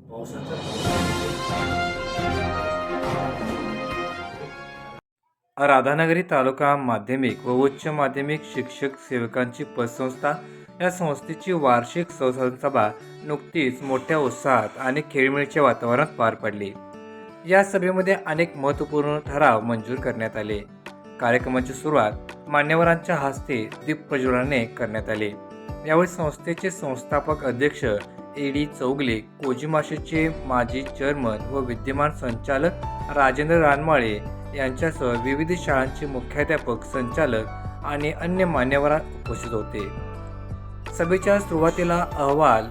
पावसाच्या राधानगरी तालुका माध्यमिक व उच्च माध्यमिक शिक्षक सेवकांची पतसंस्था या संस्थेची वार्षिक संसाधन सभा नुकतीच मोठ्या उत्साहात आणि खेळीमेळीच्या वातावरणात पार पडली। या सभेमध्ये अनेक महत्त्वपूर्ण ठराव मंजूर करण्यात आले। कार्यक्रमाची सुरुवात मान्यवरांच्या हस्ते दीप प्रज्वलनाने करण्यात आली। यावेळी संस्थेचे संस्थापक अध्यक्ष ए.डी. चौगले, कोजिमाशीचे माजी चेअरमन व विद्यमान संचालक राजेंद्र रानमाळे यांच्यासह विविध शाळांचे मुख्याध्यापक, संचालक आणि अन्य मान्यवर उपस्थित होते। सभेच्या सुरुवातीला अहवाल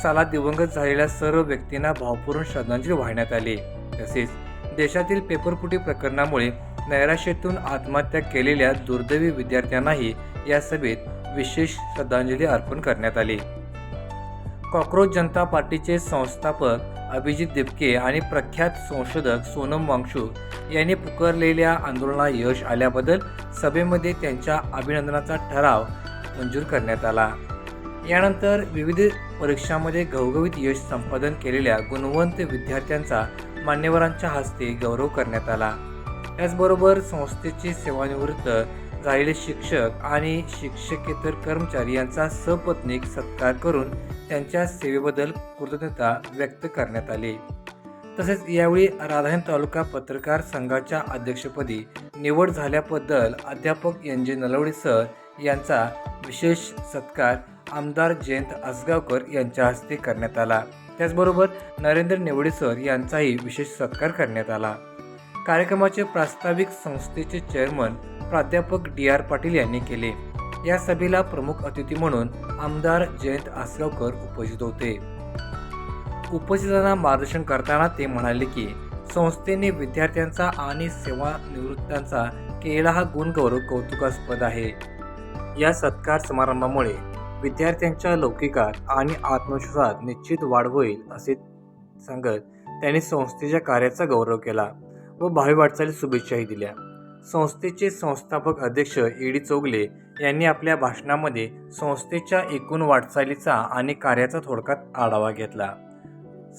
साला दिवंगत झालेल्या सर्व व्यक्तींना भावपूर्ण श्रद्धांजली वाहण्यात आली। तसेच देशातील पेपरफुटी प्रकरणामुळे नैराश्यातून आत्महत्या केलेल्या दुर्दैवी विद्यार्थ्यांनाही या सभेत विशेष श्रद्धांजली अर्पण करण्यात आली। कॉकरोच जनता पार्टीचे संस्थापक अभिजित दिपके आणि प्रख्यात संशोधक सोनम वांगचुक यांनी पुकारलेल्या आंदोलनाला यश आल्याबद्दल सभेमध्ये त्यांच्या अभिनंदनाचा ठराव मंजूर करण्यात आला। यानंतर विविध परीक्षांमध्ये घवघवीत यश संपादन केलेल्या गुणवंत विद्यार्थ्यांचा मान्यवरांच्या हस्ते गौरव करण्यात आला। त्याचबरोबर संस्थेचे सेवानिवृत्त झालेले शिक्षक आणि शिक्षकेतर कर्मचारी यांचा सपत्नीक सत्कार करून त्यांच्या सेवेबद्दल कृतज्ञता व्यक्त करण्यात आली। तसेच यावेळी राधानगरी तालुका पत्रकार संघाच्या अध्यक्षपदी निवड झाल्याबद्दल अध्यापक एन.जे. नलवडे सर यांचा विशेष सत्कार आमदार जयंत आसगावकर यांच्या हस्ते करण्यात आला। त्याचबरोबर नरेंद्र नेवडे सर यांचाही विशेष सत्कार करण्यात आला। कार्यक्रमाचे प्रास्ताविक संस्थेचे चेअरमन प्राध्यापक डी.आर. पाटील यांनी केले। या सभेला प्रमुख अतिथी म्हणून आमदार जयंत आसगावकर उपस्थित होते। उपस्थितांना मार्गदर्शन करताना ते म्हणाले की संस्थेने विद्यार्थ्यांचा आणि सेवानिवृत्तांचा केलेला हा गुणगौरव कौतुकास्पद आहे। या सत्कार समारंभामुळे विद्यार्थ्यांच्या लौकिकात आणि आत्मविश्वासात निश्चित वाढ होईल असे सांगत त्यांनी संस्थेच्या कार्याचा गौरव केला व भावी वाटचालीस शुभेच्छाही दिल्या। संस्थेचे संस्थापक अध्यक्ष ए.डी. चौगले यांनी आपल्या भाषणामध्ये संस्थेच्या एकूण वाटचालीचा आणि कार्याचा थोडक्यात आढावा घेतला।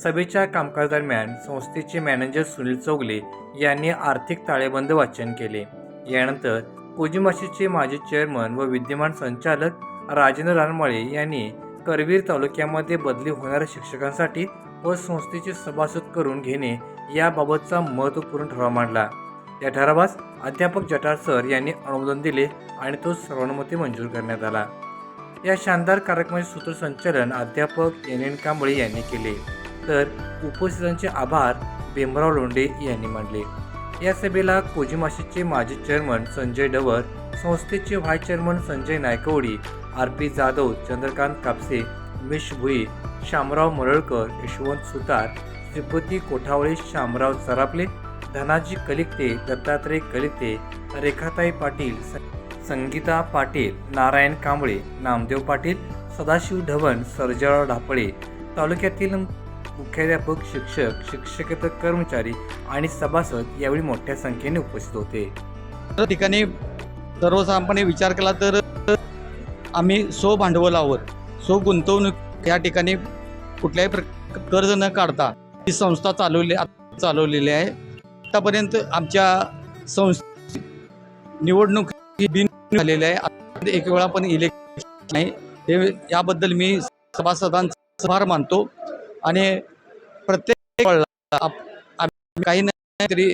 सभेच्या कामकाजादरम्यान संस्थेचे मॅनेजर सुनील चौगले यांनी आर्थिक ताळेबंद वाचन केले। यानंतर कोजिमाशीचे माजी चेअरमन व विद्यमान संचालक राजेंद्र रानमाळे यांनी करवीर तालुक्यामध्ये बदली होणाऱ्या शिक्षकांसाठी व संस्थेचे सभासद करून घेणे याबाबतचा महत्त्वपूर्ण ठराव मांडला। या ठरावास अध्यापक जटार सर यांनी अनुमोदन दिले आणि तो सर्वानुमते मंजूर करण्यात आला। या शानदार कार्यक्रमाचे सूत्रसंचालन अध्यापक एन.एन. कांबळे यांनी केले, तर उपस्थितांचे आभार भीमराव लोंढे यांनी मानले। या सभेला कोजिमाशीचे माजी चेअरमन संजय डवर, संस्थेचे vice chairman Sanjay Nayakwadi, RP. Jadhav, Chandrakant Kapse, Umesh Bhui, Shamrao मरळकर, Yashwant सुतार, श्रीपती कोठावळे, शामराव सरापले, धनाजी कलिकते, दत्तात्रय कलिकते, रेखाताई पाटील, संगीता पाटील, नारायण कांबळे, नामदेव पाटील, सदाशिव ढवण, सर्जेराव ढापळे, तालुक्यातील मुख्याध्यापक, शिक्षक, शिक्षकेतर कर्मचारी आणि सभासद यावेळी मोठ्या संख्येने उपस्थित होते। या ठिकाणी सर्वसाधारणपणे विचार केला तर आम्ही भांडवलावर गुंतवणूक या ठिकाणी कुठल्याही कर्ज न काढता ही संस्था चालवलेली आहे। आतापर्यंत आमच्या संस्थे निवडणूक बिन झालेली आहे, एक वेळा पण इलेक्शन नाही। हे याबद्दल मी सभासदांचा आभार मानतो आणि प्रत्येक आम्ही काही नाही तरी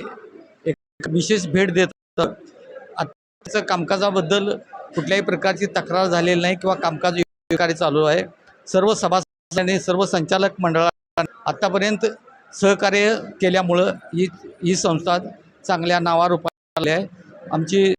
एक विशेष भेट देत आजच्या कामकाजाबद्दल कुठल्याही प्रकारची तक्रार झालेली नाही किंवा कामकाज कार्य चालू आहे। सर्व सभासदांनी, सर्व संचालक मंडळाने आतापर्यंत सहकार्य केल्यामुळं ही संस्था चांगल्या नावारूपाला आहे। आमची